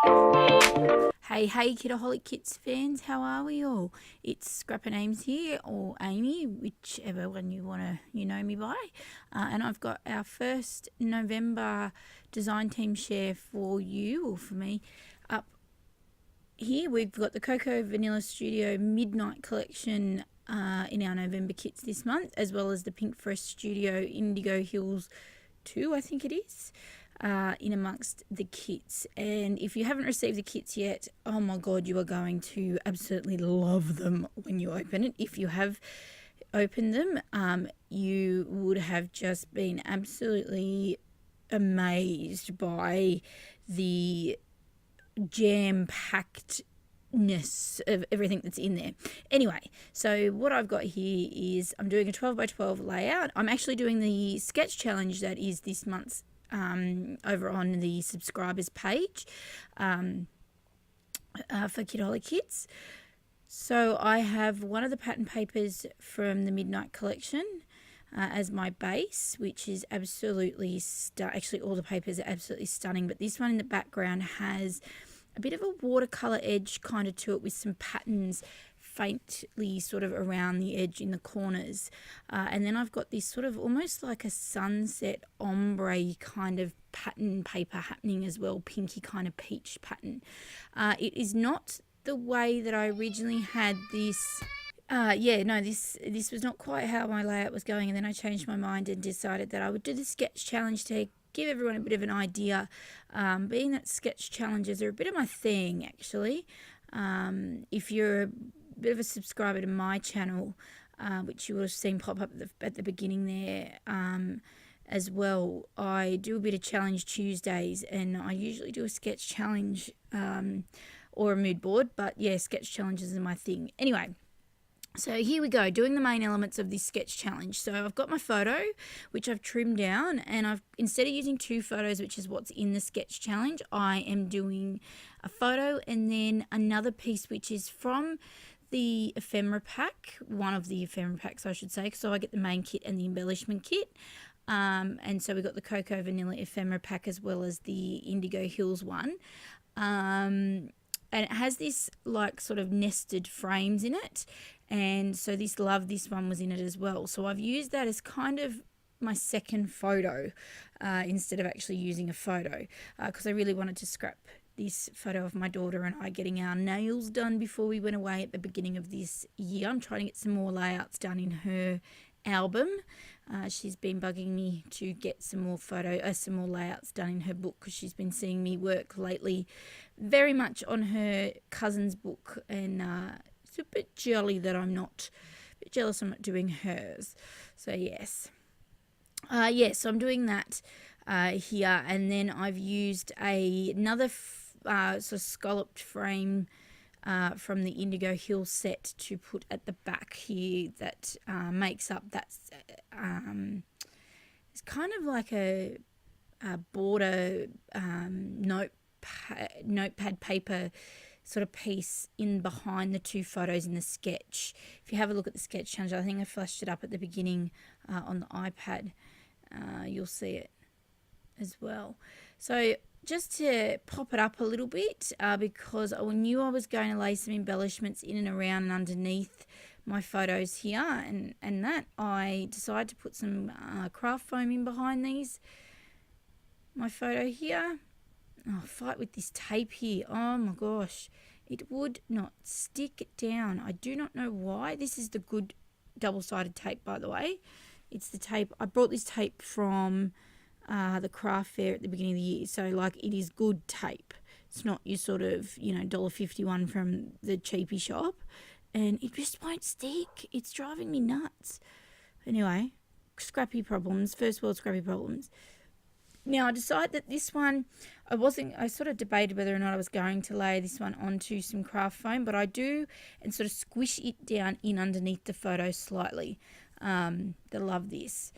Hey, Kitaholic Kits fans, how are we all? It's Scrapper Names here, or Amy, whichever one you know me by. And I've got our first November design team share for you, or for me, up here. We've got the Cocoa Vanilla Studio Midnight Collection in our November kits this month, as well as the Pink Forest Studio Indigo Hills 2, I think it is. In amongst the kits. And if you haven't received the kits yet, oh my god, you are going to absolutely love them when you open it. If you have opened them, you would have just been absolutely amazed by the jam-packedness of everything that's in there. Anyway, so what I've got here is I'm doing a 12 by 12 layout. I'm actually doing the sketch challenge that is this month's over on the subscribers page for Kitaholic Kits. So I have one of the pattern papers from the Midnight Collection as my base, which is absolutely actually all the papers are absolutely stunning, but this one in the background has a bit of a watercolor edge kind of to it, with some patterns faintly sort of around the edge in the corners, and then I've got this sort of almost like a sunset ombre kind of pattern paper happening as well, pinky kind of peach pattern. It is not the way that I originally had this. This was not quite how my layout was going, and then I changed my mind and decided that I would do the sketch challenge to give everyone a bit of an idea, being that sketch challenges are a bit of my thing actually. If you're a bit of a subscriber to my channel, which you will have seen pop up at the beginning there as well, I do a bit of challenge Tuesdays, and I usually do a sketch challenge or a mood board, but yeah, sketch challenges are my thing. Anyway, so here we go, doing the main elements of this sketch challenge. So I've got my photo, which I've trimmed down, and instead of using 2 photos, which is what's in the sketch challenge, I am doing a photo and then another piece, which is from the ephemera pack, one of the ephemera packs I should say, so I get the main kit and the embellishment kit. And so we got the Cocoa Vanilla ephemera pack as well as the Indigo Hills one. And it has this like sort of nested frames in it, and so this one was in it as well. So I've used that as kind of my second photo instead of actually using a photo, because I really wanted to scrap this photo of my daughter and I getting our nails done before we went away at the beginning of this year. I'm trying to get some more layouts done in her album. She's been bugging me to get some more layouts done in her book, because she's been seeing me work lately very much on her cousin's book, and it's a bit jealous I'm not doing hers. So yes, so I'm doing that here, and then I've used another sort of scalloped frame from the Indigo Hill set to put at the back here that makes up that it's kind of like a border notepad paper sort of piece in behind the 2 photos in the sketch. If you have a look at the sketch challenge, I think I flashed it up at the beginning on the iPad. You'll see it as well. So just to pop it up a little bit, because I knew I was going to lay some embellishments in and around and underneath my photos here, and that I decided to put some craft foam in behind my photo here. Oh, fight with this tape here. Oh my gosh, it would not stick it down. I do not know why. This is the good double-sided tape, by the way. It's the tape. I brought this tape from the craft fair at the beginning of the year, so like it is good tape. It's not your sort of $1.51 from the cheapy shop, and it just won't stick. It's driving me nuts. Anyway, scrappy problems, first world scrappy problems. Now I decided that this one, I sort of debated whether or not I was going to lay this one onto some craft foam, but I do, and sort of squish it down in underneath the photo slightly. I love this.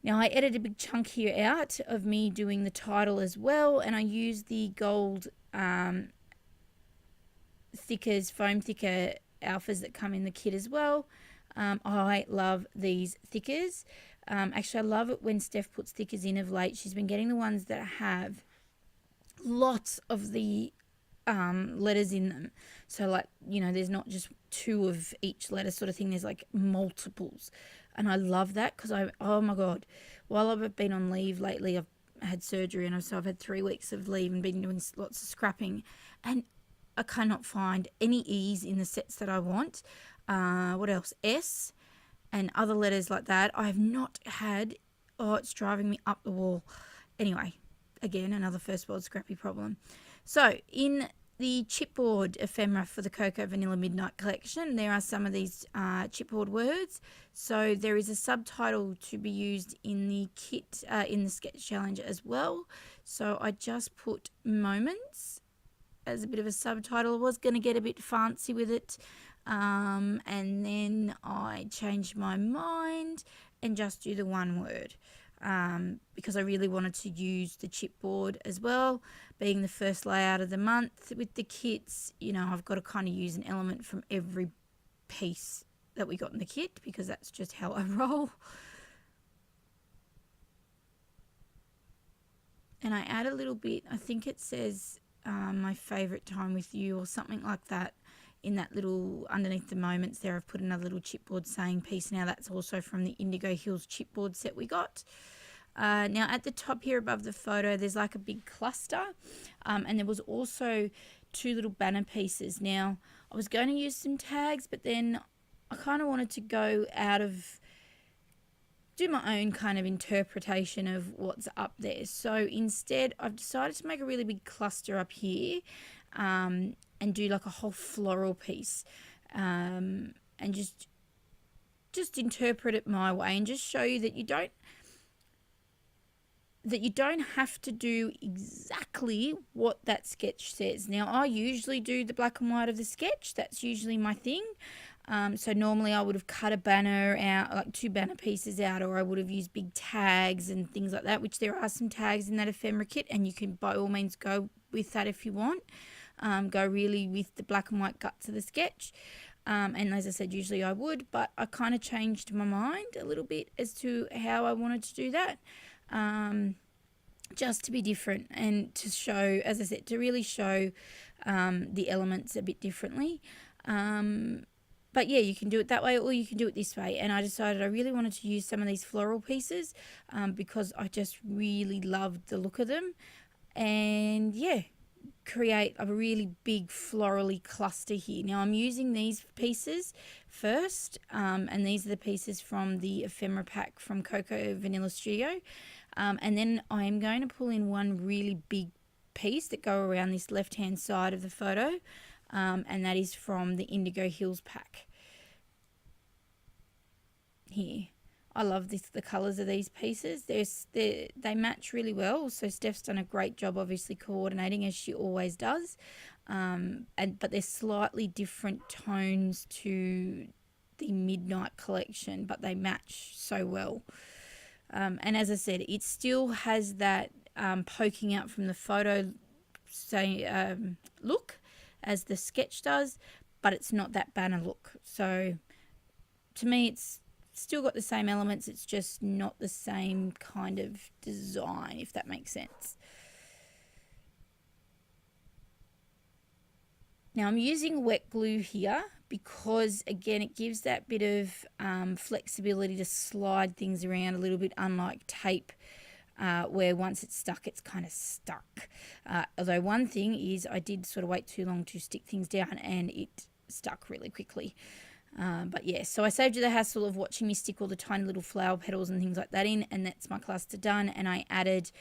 Now I edited a big chunk here out of me doing the title as well, and I used the gold foam thicker alphas that come in the kit as well. I love these thickers. Actually, I love it when Steph puts thickers in of late. She's been getting the ones that have lots of the letters in them. So like, you know, there's not just two of each letter sort of thing. There's like multiples. And I love that because oh my God, while I've been on leave lately, I've had surgery and so I've had 3 weeks of leave and been doing lots of scrapping, and I cannot find any E's in the sets that I want. What else? S and other letters like that. I have not had. Oh, it's driving me up the wall. Anyway, again, another first world scrappy problem. So in the chipboard ephemera for the Cocoa Vanilla Midnight Collection, there are some of these chipboard words. So there is a subtitle to be used in the kit, in the sketch challenge as well. So I just put moments as a bit of a subtitle. I was going to get a bit fancy with it, and then I changed my mind and just do the one word. Because I really wanted to use the chipboard as well, being the first layout of the month with the kits. You know, I've got to kind of use an element from every piece that we got in the kit because that's just how I roll. And I add a little bit, I think it says my favourite time with you or something like that in that little, underneath the moments there, I've put another little chipboard saying piece. Now that's also from the Indigo Hills chipboard set we got. Now at the top here above the photo, there's like a big cluster, and there was also 2 little banner pieces. Now I was going to use some tags, but then I kind of wanted to do my own kind of interpretation of what's up there. So instead I've decided to make a really big cluster up here, and do like a whole floral piece, and just interpret it my way and just show you that you don't have to do exactly what that sketch says. Now I usually do the black and white of the sketch. That's usually my thing. So normally I would have cut a banner out, like 2 banner pieces out, or I would have used big tags and things like that, which there are some tags in that ephemera kit, and you can by all means go with that if you want. Go really with the black and white guts of the sketch. And as I said, usually I would, but I kind of changed my mind a little bit as to how I wanted to do that. Just to be different and to show, as I said, to really show the elements a bit differently. But yeah, you can do it that way or you can do it this way. And I decided I really wanted to use some of these floral pieces because I just really loved the look of them. And yeah, create a really big florally cluster here. Now I'm using these pieces first, and these are the pieces from the ephemera pack from Cocoa Vanilla Studio, and then I am going to pull in one really big piece that go around this left hand side of the photo, and that is from the Indigo Hills pack here. I love the colours of these pieces. They match really well. So Steph's done a great job, obviously coordinating as she always does. But they're slightly different tones to the Midnight collection, but they match so well. And as I said, it still has that poking out from the photo look as the sketch does, but it's not that banner look. So to me, it's still got the same elements, it's just not the same kind of design, if that makes sense. Now I'm using wet glue here because again it gives that bit of flexibility to slide things around a little bit, unlike tape where once it's stuck it's kind of stuck. Although one thing is I did sort of wait too long to stick things down and it stuck really quickly. But yeah, so I saved you the hassle of watching me stick all the tiny little flower petals and things like that in, and that's my cluster done. And I added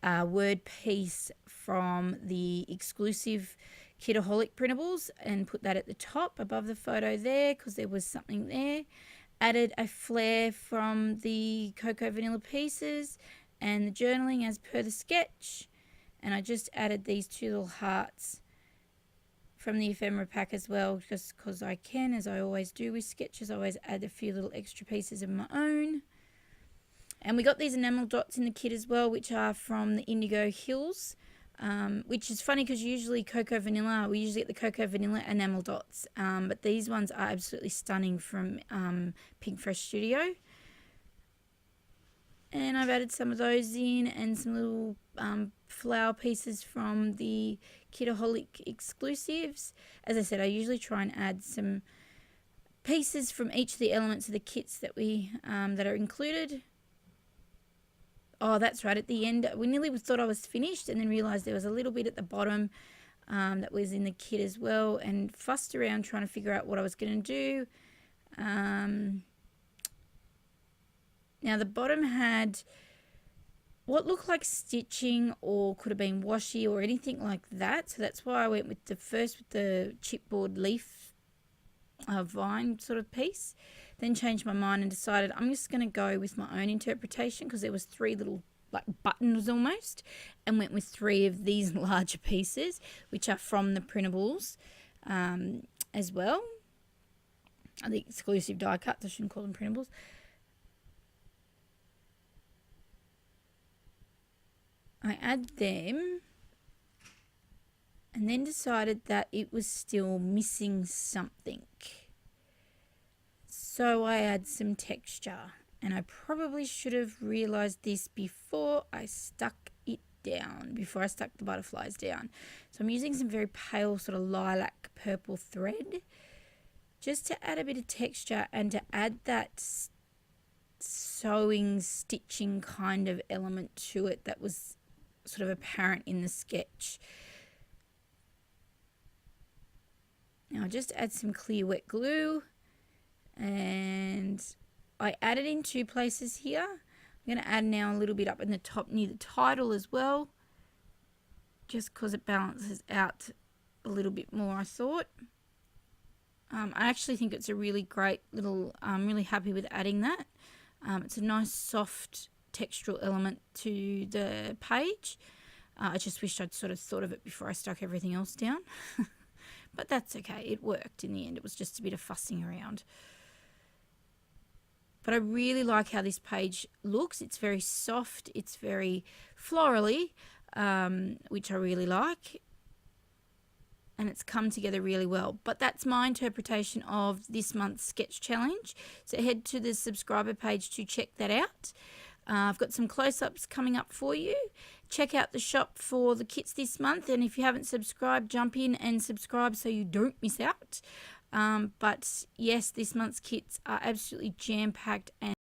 a word piece from the exclusive Kitaholic printables and put that at the top above the photo there because there was something there. Added a flare from the Cocoa Vanilla pieces and the journaling as per the sketch. And I just added these 2 little hearts from the ephemera pack as well, just because I can, as I always do with sketches. I always add a few little extra pieces of my own. And we got these enamel dots in the kit as well, which are from the Indigo Hills, which is funny because usually Cocoa Vanilla, we usually get the Cocoa Vanilla enamel dots, but these ones are absolutely stunning from Pink Fresh Studio. And I've added some of those in, and some little flower pieces from the Kitaholic exclusives. As I said, I usually try and add some pieces from each of the elements of the kits that that are included. Oh, that's right. At the end, we nearly thought I was finished, and then realised there was a little bit at the bottom that was in the kit as well, and fussed around trying to figure out what I was going to do. Now the bottom had what looked like stitching, or could have been washi or anything like that. So that's why I went with the chipboard leaf vine sort of piece. Then changed my mind and decided I'm just going to go with my own interpretation, because there was 3 little like buttons almost, and went with 3 of these larger pieces, which are from the printables as well. The exclusive die cuts, I shouldn't call them printables. I add them, and then decided that it was still missing something. So I add some texture, and I probably should have realised this before I stuck it down, before I stuck the butterflies down. So I'm using some very pale sort of lilac purple thread, just to add a bit of texture and to add that sewing, stitching kind of element to it that was sort of apparent in the sketch. Now I'll just add some clear wet glue, and I added in 2 places here. I'm going to add now a little bit up in the top near the title as well, just because it balances out a little bit more, I thought. I actually think it's a really great little, I'm really happy with adding that. It's a nice soft textural element to the page. I just wished I'd sort of thought of it before I stuck everything else down. But that's okay, it worked in the end. It was just a bit of fussing around. But I really like how this page looks. It's very soft, it's very florally, which I really like. And it's come together really well. But that's my interpretation of this month's sketch challenge. So head to the subscriber page to check that out. I've got some close-ups coming up for you. Check out the shop for the kits this month, and if you haven't subscribed, jump in and subscribe so you don't miss out. But yes, this month's kits are absolutely jam-packed and